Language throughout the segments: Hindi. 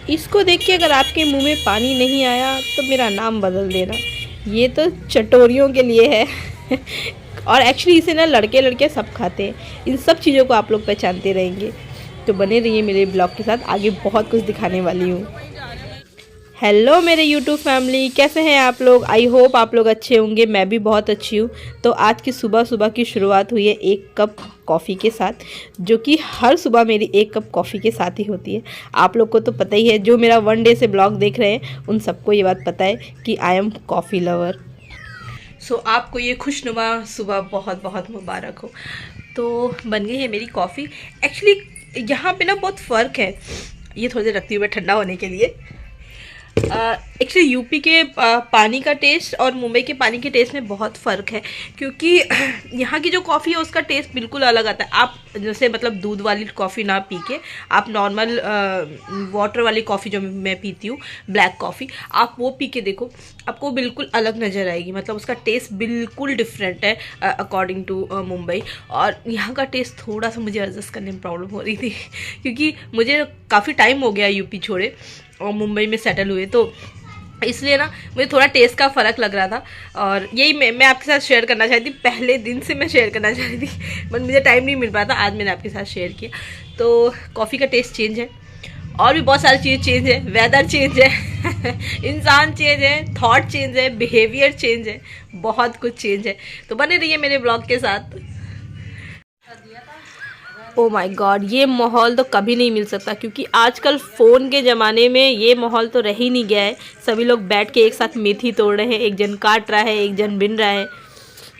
इसको देख के अगर आपके मुंह में पानी नहीं आया तो मेरा नाम बदल देना। ये तो चटोरियों के लिए है और एक्चुअली इसे ना लड़के लड़के सब खाते हैं। इन सब चीज़ों को आप लोग पहचानते रहेंगे, तो बने रहिए मेरे ब्लॉग के साथ, आगे बहुत कुछ दिखाने वाली हूँ। हेलो मेरे यूट्यूब फैमिली, कैसे हैं आप लोग? आई होप आप लोग अच्छे होंगे, मैं भी बहुत अच्छी हूँ। तो आज की सुबह सुबह की शुरुआत हुई है एक कप कॉफ़ी के साथ, जो कि हर सुबह मेरी एक कप कॉफ़ी के साथ ही होती है। आप लोग को तो पता ही है, जो मेरा वन डे से ब्लॉग देख रहे हैं उन सबको ये बात पता है कि आई एम कॉफ़ी लवर। सो आपको ये खुशनुमा सुबह बहुत बहुत मुबारक हो। तो बन गई है मेरी कॉफ़ी। एक्चुअली यहाँ पे ना बहुत फ़र्क है, ये थोड़ी देर रखती हूँ मैं ठंडा होने के लिए। एक्चुअली यूपी के पानी का टेस्ट और मुंबई के पानी के टेस्ट में बहुत फ़र्क है, क्योंकि यहाँ की जो कॉफ़ी है उसका टेस्ट बिल्कुल अलग आता है। आप जैसे मतलब दूध वाली कॉफ़ी ना पी के आप नॉर्मल वाटर वाली कॉफ़ी जो मैं पीती हूँ, ब्लैक कॉफ़ी, आप वो पी के देखो, आपको बिल्कुल अलग नज़र आएगी। मतलब उसका टेस्ट बिल्कुल डिफरेंट है अकॉर्डिंग टू मुंबई। और यहाँ का टेस्ट थोड़ा सा मुझे एडजस्ट करने में प्रॉब्लम हो रही थी क्योंकि मुझे काफ़ी टाइम हो गया यूपी छोड़े और मुंबई में सेटल हुए, तो इसलिए ना मुझे थोड़ा टेस्ट का फ़र्क लग रहा था। और यही मैं आपके साथ शेयर करना चाहती थी, पहले दिन से मैं शेयर करना चाहती थी बट मुझे टाइम नहीं मिल पाया था। आज मैंने आपके साथ शेयर किया। तो कॉफ़ी का टेस्ट चेंज है और भी बहुत सारी चीज़ चेंज है, वेदर चेंज है इंसान चेंज है, थॉट चेंज है, बिहेवियर चेंज है, बहुत कुछ चेंज है। तो बने रहिए मेरे ब्लॉग के साथ। ओ माय गॉड, ये माहौल तो कभी नहीं मिल सकता, क्योंकि आजकल फ़ोन के ज़माने में ये माहौल तो रह ही नहीं गया है। सभी लोग बैठ के एक साथ मेथी तोड़ रहे हैं, एक जन काट रहा है, एक जन बिन रहा है।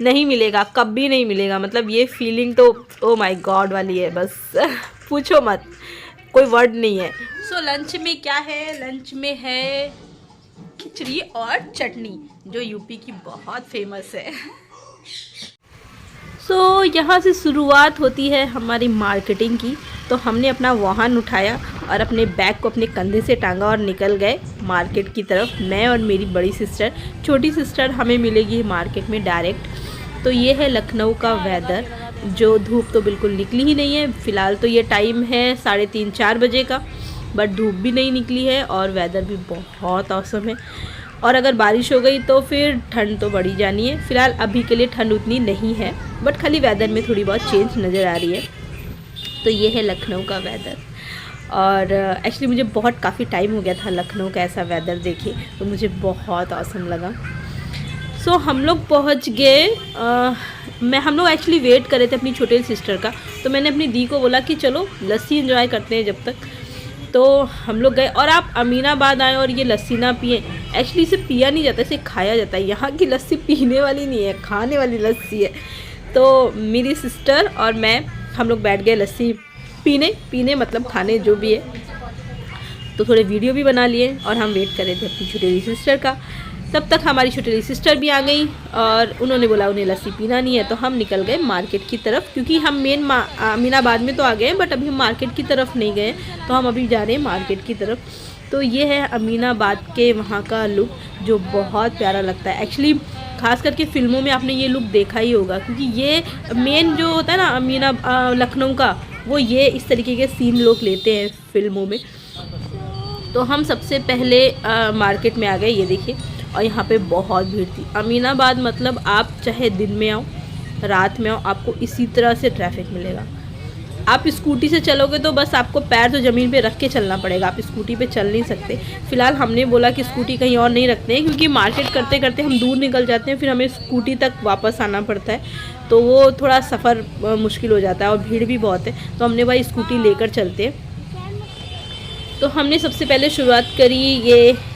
नहीं मिलेगा, कभी नहीं मिलेगा। मतलब ये फीलिंग तो ओ माय गॉड वाली है, बस पूछो मत, कोई वर्ड नहीं है। सो लंच में क्या है? लंच में है खिचड़ी और चटनी, जो यूपी की बहुत फेमस है। सो यहाँ से शुरुआत होती है हमारी मार्केटिंग की। तो हमने अपना वाहन उठाया और अपने बैग को अपने कंधे से टांगा और निकल गए मार्केट की तरफ। मैं और मेरी बड़ी सिस्टर, छोटी सिस्टर हमें मिलेगी मार्केट में डायरेक्ट। तो ये है लखनऊ का वेदर, जो धूप तो बिल्कुल निकली ही नहीं है। फ़िलहाल तो ये टाइम है 3:30-4 बजे का, बट धूप भी नहीं निकली है और वेदर भी बहुत औसम है। और अगर बारिश हो गई तो फिर ठंड तो बढ़ी जानी है। फ़िलहाल अभी के लिए ठंड उतनी नहीं है, बट खाली वेदर में थोड़ी बहुत चेंज नज़र आ रही है। तो ये है लखनऊ का वेदर। और एक्चुअली मुझे बहुत काफ़ी टाइम हो गया था लखनऊ का ऐसा वेदर देखे, तो मुझे बहुत औसम लगा। सो हम लोग पहुँच गए। हम लोग एक्चुअली वेट कर रहे थे अपनी छोटी सिस्टर का। तो मैंने अपनी दी को बोला कि चलो लस्सी एंजॉय करते हैं जब तक। तो हम लोग गए और आप अमीनाबाद आए और ये लस्सी ना पिए, एक्चुअली इसे पिया नहीं जाता, इसे खाया जाता है। यहाँ की लस्सी पीने वाली नहीं है, खाने वाली लस्सी है। तो मेरी सिस्टर और मैं, हम लोग बैठ गए लस्सी पीने मतलब खाने, जो भी है। तो थोड़े वीडियो भी बना लिए और हम वेट कर रहे थे अपनी छोटी सिस्टर का। तब तक हमारी छोटी सिस्टर भी आ गई और उन्होंने बोला उन्हें लस्सी पीना नहीं है। तो हम निकल गए मार्केट की तरफ, क्योंकि हम मेन अमीनाबाद में तो आ गए बट अभी हम मार्केट की तरफ नहीं गए। तो हम अभी जा रहे हैं मार्केट की तरफ। तो ये है अमीनाबाद के वहाँ का लुक, जो बहुत प्यारा लगता है। एक्चुअली खास करके फ़िल्मों में आपने ये लुक देखा ही होगा, क्योंकि ये मेन जो होता है ना लखनऊ का, वो ये इस तरीके के सीन लोग लेते हैं फ़िल्मों में। तो हम सबसे पहले मार्केट में आ गए, ये देखिए। और यहाँ पे बहुत भीड़ थी। अमीनाबाद मतलब आप चाहे दिन में आओ रात में आओ, आपको इसी तरह से ट्रैफिक मिलेगा। आप स्कूटी से चलोगे तो बस आपको पैर तो ज़मीन पे रख के चलना पड़ेगा, आप स्कूटी पे चल नहीं सकते। फ़िलहाल हमने बोला कि स्कूटी कहीं और नहीं रखते हैं, क्योंकि मार्केट करते करते हम दूर निकल जाते हैं, फिर हमें स्कूटी तक वापस आना पड़ता है, तो वो थोड़ा सफ़र मुश्किल हो जाता है और भीड़ भी बहुत है। तो हमने भाई स्कूटी लेकर चलते हैं। तो हमने सबसे पहले शुरुआत करी,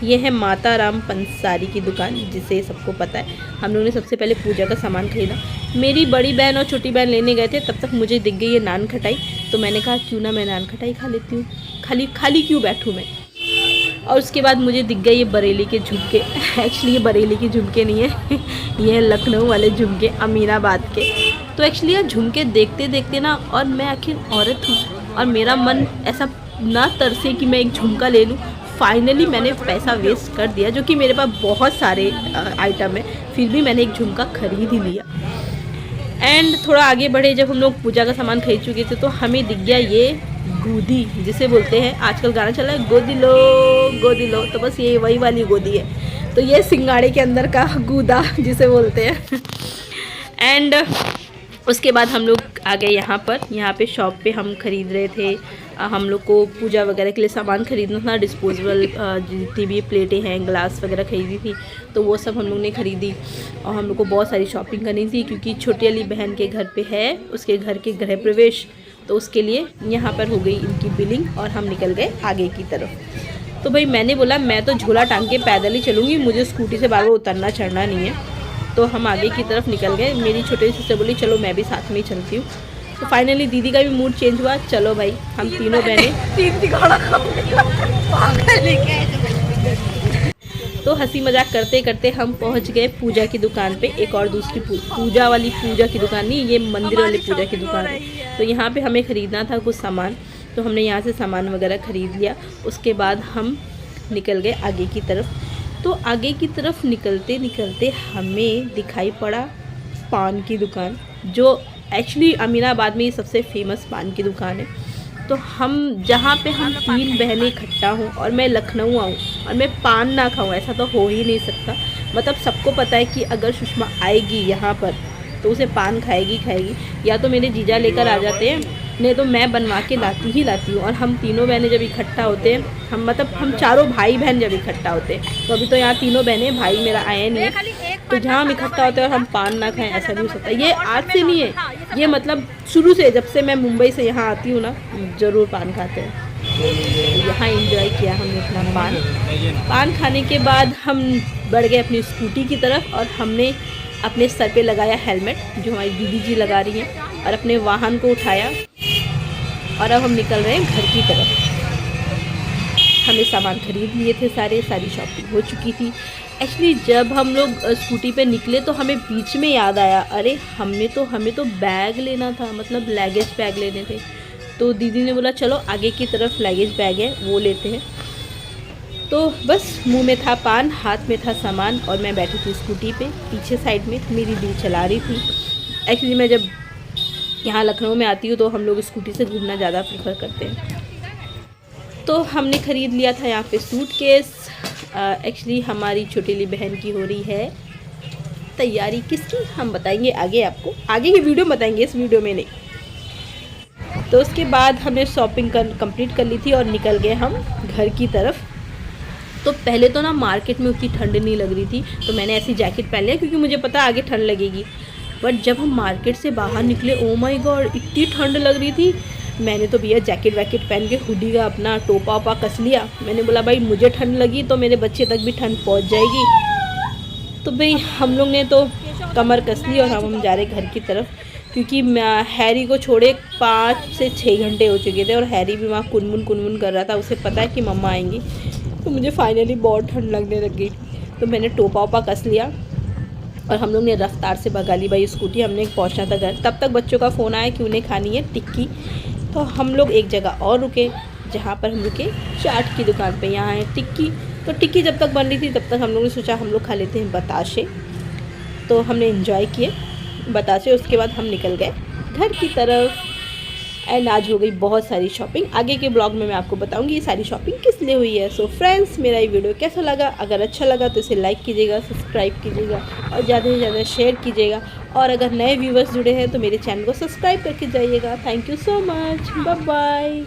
ये है माता राम पंसारी की दुकान, जिसे सबको पता है। हम लोगों ने सबसे पहले पूजा का सामान खरीदा। मेरी बड़ी बहन और छोटी बहन लेने गए थे, तब तक मुझे दिख गई ये नान खटाई। तो मैंने कहा क्यों ना मैं नान खटाई खा लेती हूँ, खाली क्यों बैठूँ मैं। और उसके बाद मुझे दिख गए ये बरेली के झुमके। एक्चुअली ये बरेली के झुमके नहीं है ये है लखनऊ वाले झुमके, अमीनाबाद के। तो एक्चुअली ये झुमके देखते देखते ना, और मैं आखिर औरत हूँ और मेरा मन ऐसा ना तरसे कि मैं एक झुमका ले लूँ। फाइनली मैंने पैसा वेस्ट कर दिया, जो कि मेरे पास बहुत सारे आइटम है, फिर भी मैंने एक झुमका खरीद ही लिया। एंड थोड़ा आगे बढ़े, जब हम लोग पूजा का सामान खरीद चुके थे तो हमें दिख गया ये गोदी, जिसे बोलते हैं, आजकल गाना चला है गोदी लो गोदी लो, तो बस ये वही वाली गोदी है। तो ये सिंगाड़े के अंदर का गूदा जिसे बोलते हैं। एंड उसके बाद हम लोग आ गए यहाँ पे शॉप पे हम खरीद रहे थे। हम लोग को पूजा वगैरह के लिए सामान खरीदना था, डिस्पोजेबल जितनी भी प्लेटें हैं, ग्लास वगैरह खरीदी थी, तो वो सब हम लोग ने खरीदी। और हम लोग को बहुत सारी शॉपिंग करनी थी क्योंकि छोटी वाली बहन के घर पे है उसके घर के गृह प्रवेश, तो उसके लिए यहाँ पर हो गई इनकी बिलिंग और हम निकल गए आगे की तरफ। तो भाई मैंने बोला मैं तो झोला टांग के पैदल ही चलूँगी, मुझे स्कूटी से बार बार उतरना चढ़ना नहीं है। तो हम आगे की तरफ निकल गए। मेरी छोटी सिस्टर बोली चलो मैं भी साथ में ही चलती हूँ। तो फाइनली दीदी का भी मूड चेंज हुआ, चलो भाई हम तीनों बहनें तो हंसी मजाक करते करते हम पहुँच गए पूजा की दुकान पे। एक और दूसरी पूजा वाली पूजा की दुकान नहीं, ये मंदिर वाली पूजा की दुकान है। तो यहाँ पे हमें ख़रीदना था कुछ सामान, तो हमने यहाँ से सामान वगैरह ख़रीद लिया। उसके बाद हम निकल गए आगे की तरफ। तो आगे की तरफ निकलते निकलते हमें दिखाई पड़ा पान की दुकान, जो एक्चुअली अमीनाबाद में ये सबसे फेमस पान की दुकान है। तो हम जहाँ पे हम 3 बहनें इकट्ठा हों और मैं लखनऊ आऊँ और मैं पान ना खाऊँ, ऐसा तो हो ही नहीं सकता। मतलब सबको पता है कि अगर सुषमा आएगी यहाँ पर तो उसे पान खाएगी खाएगी, या तो मेरे जीजा लेकर आ जाते हैं, नहीं तो मैं बनवा के लाती ही लाती हूँ। और हम तीनों बहनें जब इकट्ठा होते हैं, हम चारों भाई बहन जब इकट्ठा होते हैं, तो अभी तो यहाँ तीनों बहनें, भाई मेरा आए नहीं है, तो जहाँ हम इकट्ठा होते हैं और हम पान ना खाएं ऐसा नहीं हो सकता। ये आज से नहीं है, ये मतलब शुरू से, जब से मैं मुंबई से यहाँ आती हूँ ना, ज़रूर पान खाते हैं। यहाँ एंजॉय किया हमने अपना पान खाने के बाद हम बढ़ गए अपनी स्कूटी की तरफ और हमने अपने सर पे लगाया हेलमेट, जो हमारी दीदी जी लगा रही हैं, और अपने वाहन को उठाया और अब हम निकल रहे हैं घर की तरफ। हमने सामान खरीद लिए थे, सारी शॉपिंग हो चुकी थी। एक्चुअली जब हम लोग स्कूटी पे निकले तो हमें बीच में याद आया, अरे हमें तो बैग लेना था, मतलब लगेज बैग लेने थे। तो दीदी ने बोला चलो आगे की तरफ लगेज बैग है वो लेते हैं। तो बस मुंह में था पान, हाथ में था सामान और मैं बैठी थी स्कूटी पे। पीछे साइड में मेरी दी चला रही थी। एक्चुअली मैं जब यहाँ लखनऊ में आती हूँ तो हम लोग स्कूटी से घूमना ज़्यादा प्रेफर करते हैं। तो हमने ख़रीद लिया था यहाँ पे सूटकेस। एक्चुअली हमारी छोटी बहन की हो रही है तैयारी, किसकी हम बताएंगे आगे, आपको आगे की वीडियो बताएंगे, इस वीडियो में नहीं। तो उसके बाद हमने शॉपिंग कंप्लीट कर ली थी और निकल गए हम घर की तरफ। तो पहले तो ना मार्केट में उतनी ठंड नहीं लग रही थी, तो मैंने ऐसी जैकेट पहन लिया क्योंकि मुझे पता आगे ठंड लगेगी। बट जब हम मार्केट से बाहर निकले, ओ माय गॉड इतनी ठंड लग रही थी। मैंने तो भैया जैकेट वैकेट पहन के हुडी का अपना टोपा वोपा कस लिया। मैंने बोला भाई मुझे ठंड लगी तो मेरे बच्चे तक भी ठंड पहुंच जाएगी। तो भाई हम लोग ने तो कमर कस ली और हम जा रहे घर की तरफ, क्योंकि हैरी को छोड़े 5 से 6 घंटे हो चुके थे और हैरी भी वहाँ कुनमुन कर रहा था। उसे पता है कि मम्मा आएंगी। तो मुझे फाइनली बहुत ठंड लगने लग गई, तो मैंने टोपा वोपा कस लिया और हम लोग ने रफ्तार से भगा ली भाई स्कूटी। हमने पहुंचना था घर, तब तक बच्चों का फ़ोन आया कि उन्हें खानी है टिक्की। तो हम लोग एक जगह और रुके, जहाँ पर हम रुके चाट की दुकान पे। यहाँ है टिक्की। तो टिक्की जब तक बन रही थी तब तक हम लोगों ने सोचा हम लोग खा लेते हैं बताशे। तो हमने एंजॉय किए बताशे। उसके बाद हम निकल गए घर की तरफ। एंड आज हो गई बहुत सारी शॉपिंग। आगे के ब्लॉग में मैं आपको बताऊंगी ये सारी शॉपिंग किस लिए हुई है। सो फ्रेंड्स, मेरा ये वीडियो कैसा लगा? अगर अच्छा लगा तो इसे लाइक कीजिएगा, सब्सक्राइब कीजिएगा और ज़्यादा से ज़्यादा शेयर कीजिएगा। और अगर नए व्यूवर्स जुड़े हैं तो मेरे चैनल को सब्सक्राइब करके जाइएगा। Thank you so much, bye bye.